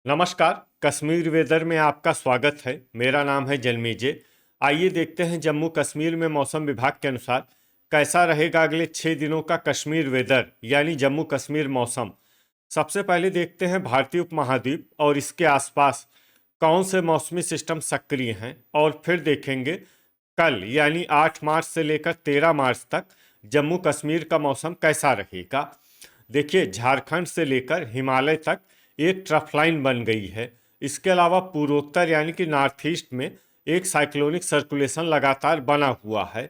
नमस्कार। कश्मीर वेदर में आपका स्वागत है। मेरा नाम है जन्मेजय। आइए देखते हैं जम्मू कश्मीर में मौसम विभाग के अनुसार कैसा रहेगा अगले 6 दिनों का कश्मीर वेदर यानी जम्मू कश्मीर मौसम। सबसे पहले देखते हैं भारतीय उपमहाद्वीप और इसके आसपास कौन से मौसमी सिस्टम सक्रिय हैं, और फिर देखेंगे कल यानी 8 मार्च से लेकर 13 मार्च तक जम्मू कश्मीर का मौसम कैसा रहेगा। देखिए, झारखंड से लेकर हिमालय तक एक ट्रफ लाइन बन गई है। इसके अलावा पूर्वोत्तर यानी कि नॉर्थ ईस्ट में एक साइक्लोनिक सर्कुलेशन लगातार बना हुआ है।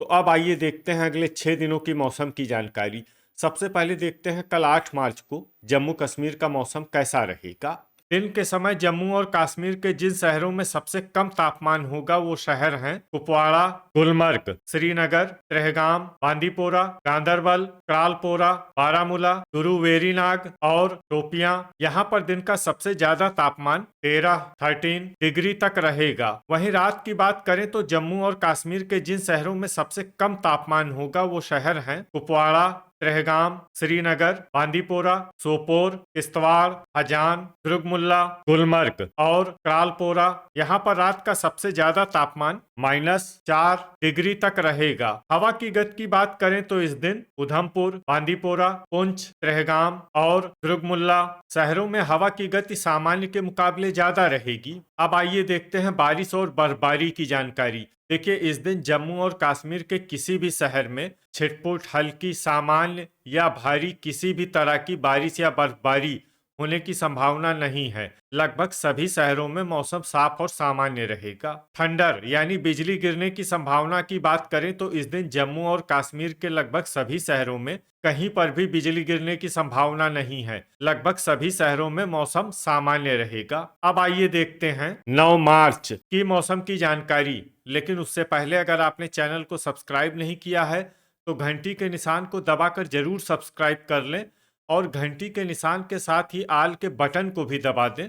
तो अब आइए देखते हैं अगले 6 दिनों की मौसम की जानकारी। सबसे पहले देखते हैं कल 8 मार्च को जम्मू कश्मीर का मौसम कैसा रहेगा। दिन के समय जम्मू और कश्मीर के जिन शहरों में सबसे कम तापमान होगा वो शहर हैं कुपवाड़ा, गुलमर्ग, श्रीनगर, त्रेहगाम, बांदीपोरा, गांदरबल, त्रालपोरा, बारामूला, गुरु वेरीनाग और शोपियां। यहाँ पर दिन का सबसे ज्यादा तापमान 13 डिग्री तक रहेगा। वहीं रात की बात करें तो जम्मू और कश्मीर के जिन शहरों में सबसे कम तापमान होगा वो शहर हैं कुपवाड़ा, त्रेहगाम, श्रीनगर, बांदीपोरा, सोपोर, किश्तवाड़, हजान, दुर्गमुल्ला, गुलमर्ग और त्रालपोरा। यहाँ पर रात का सबसे ज्यादा तापमान -4 डिग्री तक रहेगा। हवा की गति की बात करें तो इस दिन उधमपुर, बांदीपोरा, पुंछ, त्रेहगाम और दुर्गमुल्ला शहरों में हवा की गति सामान्य के मुकाबले ज्यादा रहेगी। अब आइए देखते हैं बारिश और बर्फबारी की जानकारी। देखिए, इस दिन जम्मू और कश्मीर के किसी भी शहर में छिटपुट, हल्की, सामान्य या भारी किसी भी तरह की बारिश या बर्फबारी होने की संभावना नहीं है। लगभग सभी शहरों में मौसम साफ और सामान्य रहेगा। थंडर यानी बिजली गिरने की संभावना की बात करें तो इस दिन जम्मू और कश्मीर के लगभग सभी शहरों में कहीं पर भी बिजली गिरने की संभावना नहीं है। लगभग सभी शहरों में मौसम सामान्य रहेगा। अब आइए देखते हैं 9 मार्च की मौसम की जानकारी। लेकिन उससे पहले अगर आपने चैनल को सब्सक्राइब नहीं किया है तो घंटी के निशान को दबाकर जरूर सब्सक्राइब कर लें और घंटी के निशान के साथ ही आल के बटन को भी दबा दें,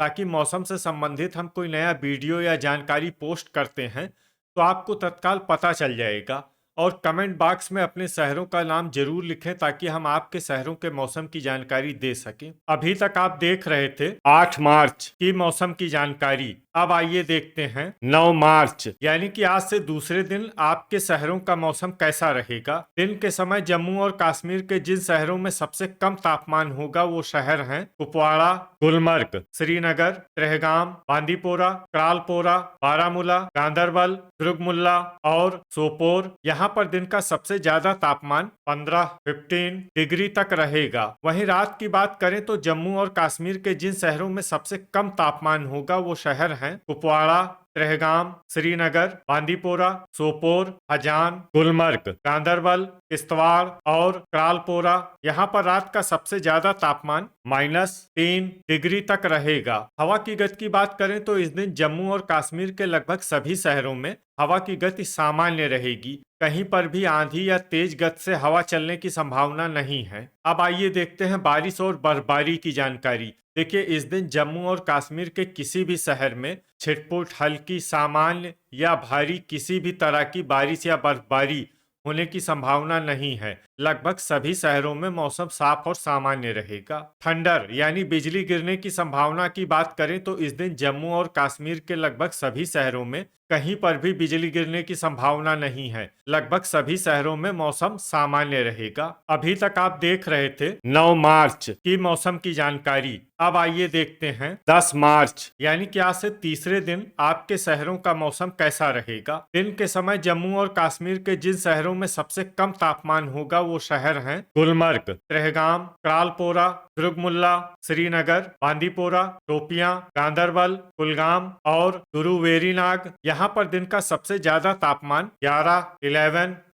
ताकि मौसम से संबंधित हम कोई नया वीडियो या जानकारी पोस्ट करते हैं तो आपको तत्काल पता चल जाएगा। और कमेंट बॉक्स में अपने शहरों का नाम जरूर लिखें ताकि हम आपके शहरों के मौसम की जानकारी दे सकें। अभी तक आप देख रहे थे 8 मार्च की मौसम की जानकारी। अब आइए देखते हैं 9 मार्च यानी कि आज से दूसरे दिन आपके शहरों का मौसम कैसा रहेगा। दिन के समय जम्मू और कश्मीर के जिन शहरों में सबसे कम तापमान होगा वो शहर हैं कुपवाड़ा, गुलमर्ग, श्रीनगर, त्रेहगाम, बांदीपोरा, त्रालपोरा, बारामूला, गांदरबल, दुर्गमुल्ला और सोपोर। यहाँ पर दिन का सबसे ज्यादा तापमान 15 डिग्री तक रहेगा। वहीं रात की बात करें तो जम्मू और कश्मीर के जिन शहरों में सबसे कम तापमान होगा वो शहर हैं कुपवाड़ा, त्रेहगाम, श्रीनगर, बांदीपोरा, सोपोर, हजान, गुलमर्ग, गांदरबल, किश्तवाड़ और त्रालपोरा। यहाँ पर रात का सबसे ज्यादा तापमान -3 डिग्री तक रहेगा। हवा की गति की बात करें तो इस दिन जम्मू और कश्मीर के लगभग सभी शहरों में हवा की गति सामान्य रहेगी। कहीं पर भी आंधी या तेज गति से हवा चलने की संभावना नहीं है। अब आइए देखते हैं बारिश और बर्फबारी की जानकारी। देखिए, इस दिन जम्मू और कश्मीर के किसी भी शहर में छिटपुट, हल्की, सामान्य या भारी किसी भी तरह की बारिश या बर्फबारी होने की संभावना नहीं है। लगभग सभी शहरों में मौसम साफ और सामान्य रहेगा। थंडर यानी बिजली गिरने की संभावना की बात करें तो इस दिन जम्मू और कश्मीर के लगभग सभी शहरों में कहीं पर भी बिजली गिरने की संभावना नहीं है। लगभग सभी शहरों में मौसम सामान्य रहेगा। अभी तक आप देख रहे थे 9 मार्च की मौसम की जानकारी। अब आइए देखते हैं 10 मार्च यानी कि आज से तीसरे दिन आपके शहरों का मौसम कैसा रहेगा। दिन के समय जम्मू और कश्मीर के जिन शहरों में सबसे कम तापमान होगा वो शहर हैं गुलमर्ग, त्रेहगाम, त्रालपोरा, दुर्गमुल्ला, श्रीनगर, बांदीपोरा, शोपियां, गांदरबल, कुलगाम और गुरु वेरीनाग। यहाँ पर दिन का सबसे ज्यादा तापमान 11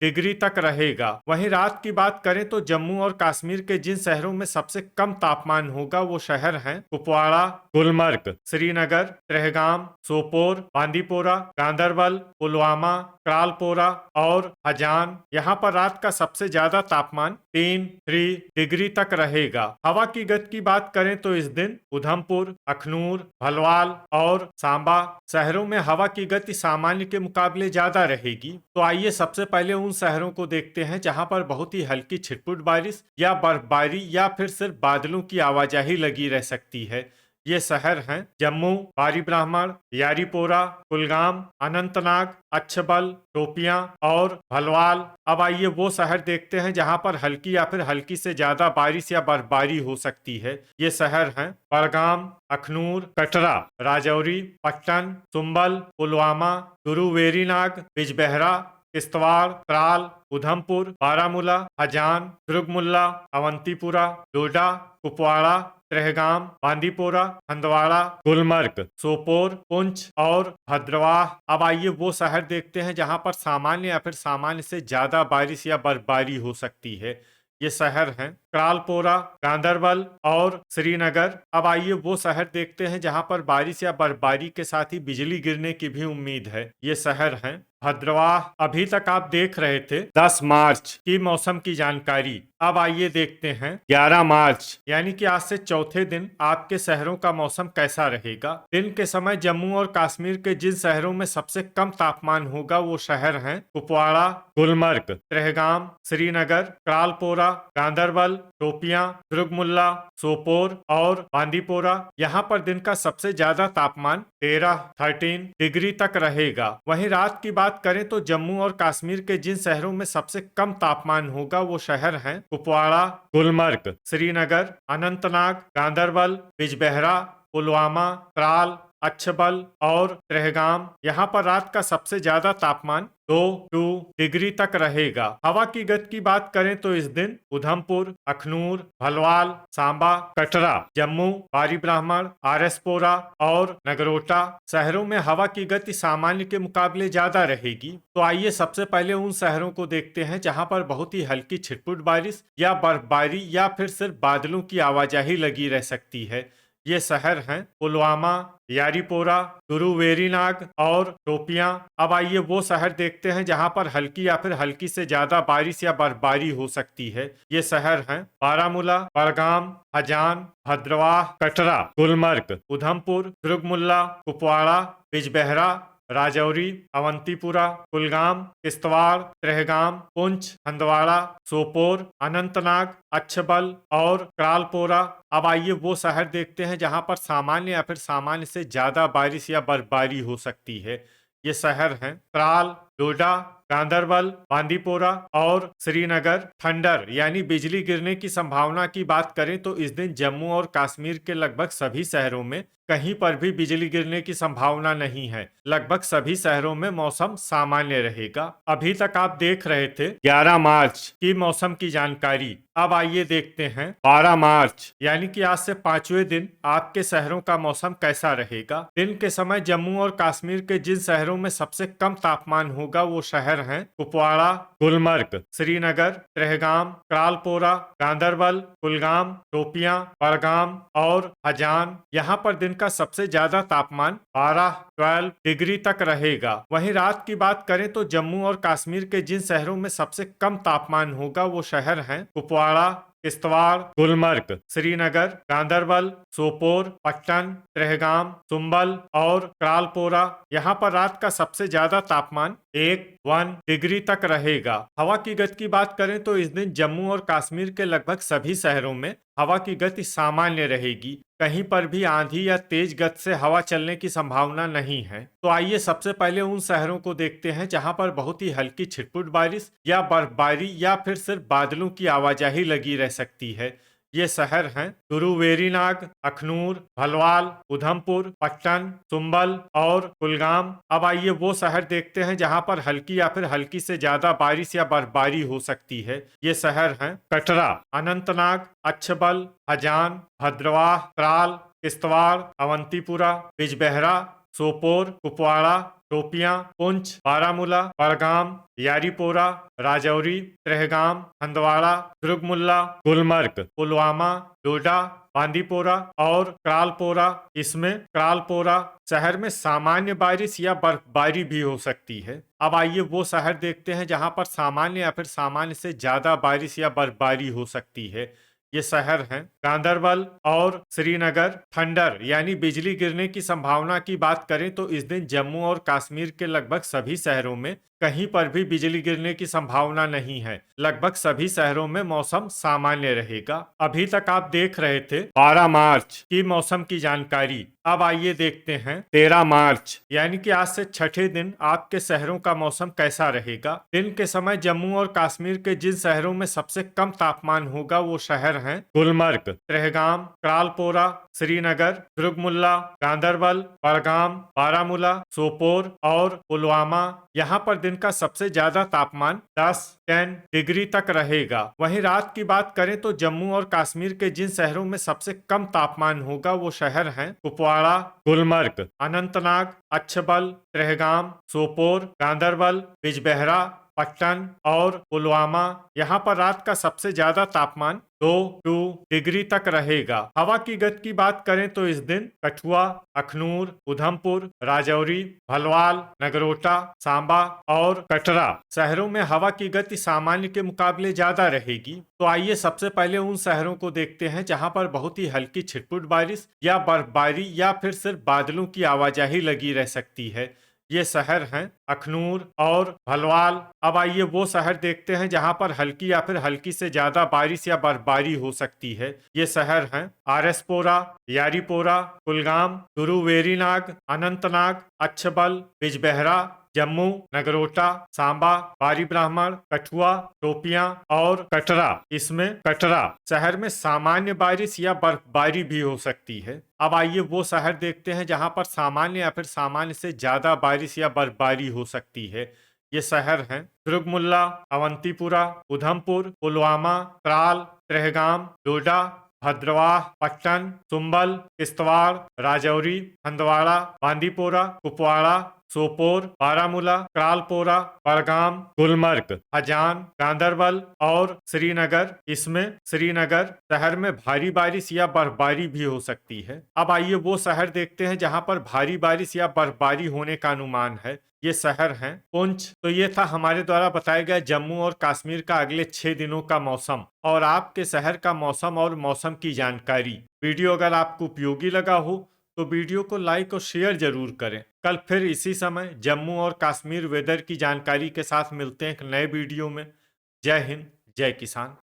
डिग्री तक रहेगा। वहीं रात की बात करें तो जम्मू और कश्मीर के जिन शहरों में सबसे कम तापमान होगा वो शहर हैं कुपवाड़ा, गुलमर्ग, श्रीनगर, त्रेहगाम, सोपोर, बांदीपोरा, गांदरबल, पुलवामा, त्रालपोरा और हजान। यहाँ पर रात का सबसे ज्यादा तापमान 3 डिग्री तक रहेगा। हवा की गति की बात करें तो इस दिन उधमपुर, अखनूर, भलवाल और सांबा शहरों में हवा की गति सामान्य के मुकाबले ज्यादा रहेगी। तो आइए सबसे पहले उन शहरों को देखते हैं जहां पर बहुत ही हल्की छिटपुट बारिश या बर्फबारी या फिर सिर्फ बादलों की आवाजाही लगी रह सकती है। ये शहर हैं जम्मू, बारी ब्राह्मण, यारीपोरा, कुलगाम, अनंतनाग, अच्छबल, शोपियां और भलवाल। अब आइए वो शहर देखते हैं जहां पर हल्की या फिर हल्की से ज्यादा बारिश या बर्फबारी हो सकती है। ये शहर हैं बड़गाम, अखनूर, कटरा, राजौरी, पट्टन, सुंबल, पुलवामा, गुरुवेरीनाग, बिजबेहरा, किश्तवाड़, त्राल, उधमपुर, बारामूला, हजान, दुर्गमुल्ला, अवंतीपुरा, डोडा, कुपवाड़ा, त्रेहगाम, बांदीपोरा, हंदवाड़ा, गुलमर्ग, सोपोर, पुंछ और भद्रवाह। अब आइए वो शहर देखते हैं जहां पर सामान्य या फिर सामान्य से ज्यादा बारिश या बर्फबारी हो सकती है। ये शहर हैं क्रालपोरा, गांदरबल और श्रीनगर। अब आइए वो शहर देखते हैं जहां पर बारिश या बर्फबारी के साथ ही बिजली गिरने की भी उम्मीद है। ये शहर हैं भद्रवाह। अभी तक आप देख रहे थे 10 मार्च की मौसम की जानकारी। अब आइए देखते हैं 11 मार्च यानी कि आज से चौथे दिन आपके शहरों का मौसम कैसा रहेगा। दिन के समय जम्मू और कश्मीर के जिन शहरों में सबसे कम तापमान होगा वो शहर हैं कुपवाड़ा, गुलमर्ग, त्रेहगाम, श्रीनगर, क्रालपोरा, गांदरबल, शोपियां, दुर्गमुल्ला, सोपोर और बांदीपोरा। यहाँ पर दिन का सबसे ज्यादा तापमान 13 डिग्री तक रहेगा। वहीं रात की बात करें तो जम्मू और कश्मीर के जिन शहरों में सबसे कम तापमान होगा वो शहर हैं कुपवाड़ा, गुलमर्ग, श्रीनगर, अनंतनाग, गांदरबल, बिजबेहरा, पुलवामा, त्राल, अच्छबल और त्रेहगाम। यहाँ पर रात का सबसे ज्यादा तापमान 2 डिग्री तक रहेगा। हवा की गति की बात करें तो इस दिन उधमपुर, अखनूर, भलवाल, सांबा, कटरा, जम्मू, बारी ब्राह्मण, आरएसपोरा और नगरोटा शहरों में हवा की गति सामान्य के मुकाबले ज्यादा रहेगी। तो आइए सबसे पहले उन शहरों को देखते हैं जहां पर बहुत ही हल्की छिटपुट बारिश या बर्फबारी या फिर सिर्फ बादलों की आवाजाही लगी रह सकती है। ये शहर हैं पुलवामा, यारीपोरा, गुरुवेरीनाग और शोपियां। अब आइए वो शहर देखते हैं जहां पर हल्की या फिर हल्की से ज्यादा बारिश या बर्फबारी हो सकती है। ये शहर हैं बारामूला, बड़गाम, हजान, भद्रवाह, कटरा, गुलमर्ग, उधमपुर, दुर्गमुल्ला, कुपवाड़ा, बिजबेहरा, राजौरी, अवंतीपुरा, कुलगाम, किश्तवाड़, त्रेहगाम, पुंछ, हंदवाड़ा, सोपोर, अनंतनाग, अच्छबल और क्रालपोरा। अब आइए वो शहर देखते हैं जहां पर सामान्य या फिर सामान्य से ज्यादा बारिश या बर्फबारी हो सकती है। ये शहर हैं त्राल, डोडा, गांदरबल, बांदीपोरा और श्रीनगर। थंडर यानी बिजली गिरने की संभावना की बात करें तो इस दिन जम्मू और कश्मीर के लगभग सभी शहरों में कहीं पर भी बिजली गिरने की संभावना नहीं है। लगभग सभी शहरों में मौसम सामान्य रहेगा। अभी तक आप देख रहे थे 11 मार्च की मौसम की जानकारी। अब आइए देखते हैं 12 मार्च यानी कि आज से 5वें दिन आपके शहरों का मौसम कैसा रहेगा। दिन के समय जम्मू और कश्मीर के जिन शहरों में सबसे कम तापमान होगा वो शहर हैं कुपवाड़ा, गुलमर्ग, श्रीनगर, त्रेहगाम, क्रालपोरा, गांदरबल, कुलगाम, शोपियां, बड़गाम और हजान। यहाँ पर दिन का सबसे ज्यादा तापमान 12 डिग्री तक रहेगा। वहीं रात की बात करें तो जम्मू और कश्मीर के जिन शहरों में सबसे कम तापमान होगा वो शहर हैं कुपवाड़ा, किश्तवाड़, गुलमर्ग, श्रीनगर, गांदरबल, सोपोर, पट्टन, त्रेहगाम, सुंबल और क्रालपोरा। यहाँ पर रात का सबसे ज्यादा तापमान 1 डिग्री तक रहेगा। हवा की गति की बात करें तो इस दिन जम्मू और कश्मीर के लगभग सभी शहरों में हवा की गति सामान्य रहेगी। कहीं पर भी आंधी या तेज गति से हवा चलने की संभावना नहीं है। तो आइए सबसे पहले उन शहरों को देखते हैं जहां पर बहुत ही हल्की छिटपुट बारिश या बर्फबारी या फिर सिर्फ बादलों की आवाजाही लगी रह सकती है। ये शहर हैं गुरुवेरीनाग, अखनूर, भलवाल, उधमपुर, पट्टन, सुंबल और कुलगाम। अब आइए वो शहर देखते हैं जहां पर हल्की या फिर हल्की से ज्यादा बारिश या बर्फबारी हो सकती है। ये शहर हैं कटरा, अनंतनाग, अच्छबल, हजान, भद्रवाह, त्राल, किश्तवाड़, अवंतीपुरा, बिजबेहरा, सोपोर, कुपवाड़ा, शोपियां, पुंछ, बारामूला, बड़गाम, यारीपोरा, राजौरी, त्रेहगाम, हंदवाड़ा, दुर्गमुल्ला, गुलमर्ग, पुलवामा, डोडा, बांदीपोरा और क्रालपोरा। इसमें क्रालपोरा शहर में सामान्य बारिश या बर्फबारी भी हो सकती है। अब आइए वो शहर देखते हैं जहां पर सामान्य या फिर सामान्य से ज्यादा बारिश या बर्फबारी हो सकती है। ये शहर हैं गांदरबल और श्रीनगर। थंडर यानी बिजली गिरने की संभावना की बात करें तो इस दिन जम्मू और कश्मीर के लगभग सभी शहरों में कहीं पर भी बिजली गिरने की संभावना नहीं है। लगभग सभी शहरों में मौसम सामान्य रहेगा। अभी तक आप देख रहे थे 12 मार्च की मौसम की जानकारी। अब आइए देखते हैं 13 मार्च यानी कि आज से छठे दिन आपके शहरों का मौसम कैसा रहेगा। दिन के समय जम्मू और कश्मीर के जिन शहरों में सबसे कम तापमान होगा वो शहर हैं गुलमर्ग, त्रेहगाम, क्रालपोरा, श्रीनगर, दुर्गमुल्ला, गांदरबल, बड़गाम, बारामूला, सोपोर और पुलवामा। यहाँ पर दिन का सबसे ज्यादा तापमान 10 डिग्री तक रहेगा। वहीं रात की बात करें तो जम्मू और कश्मीर के जिन शहरों में सबसे कम तापमान होगा वो शहर हैं कुपवाड़ा, गुलमर्ग, अनंतनाग, अच्छबल, त्रेहगाम, सोपोर, गांदरबल, बिजबेहरा, पट्टन और पुलवामा। यहाँ पर रात का सबसे ज्यादा तापमान 2 डिग्री तक रहेगा। हवा की गति की बात करें तो इस दिन कठुआ, अखनूर, उधमपुर, राजौरी, भलवाल, नगरोटा, सांबा और कटरा शहरों में हवा की गति सामान्य के मुकाबले ज्यादा रहेगी। तो आइए सबसे पहले उन शहरों को देखते हैं जहां पर बहुत ही हल्की छिटपुट बारिश या बर्फबारी या फिर सिर्फ बादलों की आवाजाही लगी रह सकती है। ये शहर हैं अखनूर और भलवाल। अब आइए वो शहर देखते हैं जहां पर हल्की या फिर हल्की से ज्यादा बारिश या बर्फबारी हो सकती है। ये शहर हैं आरएसपोरा, यारीपोरा, कुलगाम, गुरुवेरीनाग, अनंतनाग, अच्छबल, बिजबेहरा, जम्मू, नगरोटा, सांबा, बारी ब्राह्मण, कठुआ, टोपियां और कटरा। इसमें कटरा शहर में सामान्य बारिश या बर्फबारी भी हो सकती है। अब आइए वो शहर देखते हैं जहां पर सामान्य या फिर सामान्य से ज्यादा बारिश या बर्फबारी हो सकती है। ये शहर हैं दुर्गमुल्ला, अवंतीपुरा, उधमपुर, पुलवामा, त्राल, त्रेहगाम, डोडा, भद्रवाह, पट्टन, सुंबल, किश्तवाड़, राजौरी, हंदवाड़ा, बांदीपोरा, कुपवाड़ा, सोपोर, बारामूला, क्रालपोरा, बड़गाम, गुलमर्ग, हजान, गांदरबल और श्रीनगर। इसमें श्रीनगर शहर में भारी बारिश या बर्फबारी भी हो सकती है। अब आइए वो शहर देखते हैं जहां पर भारी बारिश या बर्फबारी होने का अनुमान है। ये शहर हैं पुंछ। तो ये था हमारे द्वारा बताया गया जम्मू और कश्मीर का अगले 6 दिनों का मौसम और आपके शहर का मौसम और मौसम की जानकारी। वीडियो अगर आपको उपयोगी लगा हो तो वीडियो को लाइक और शेयर जरूर करें। कल फिर इसी समय जम्मू और कश्मीर वेदर की जानकारी के साथ मिलते हैं एक नए वीडियो में। जय हिंद, जय किसान।